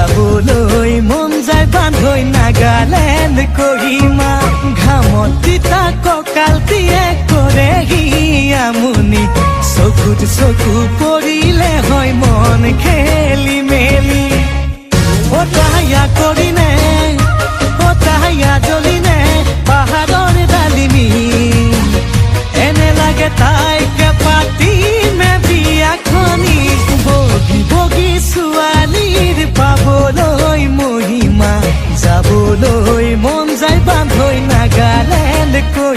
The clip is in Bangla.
যাবলৈ মন যায় বান্ধৈ নাগালেণ্ড কহিমা ঘামত তিতা কঁকালটিয়ে কৰেহি আমনি চকুত চকু পৰিলে হয় মন খেলি মেলি অতাহায়া কৰিনে অতাহায়া জ্বলিনে পাহাৰৰ ডালিমি এনে লাগে তাইকে পাতিমে বিয়াখনি বগী বগী ছোৱালীৰ পাবলৈ মহিমা যাবলৈ মন যায় বান্ধৈ নাগালেণ্ড কহি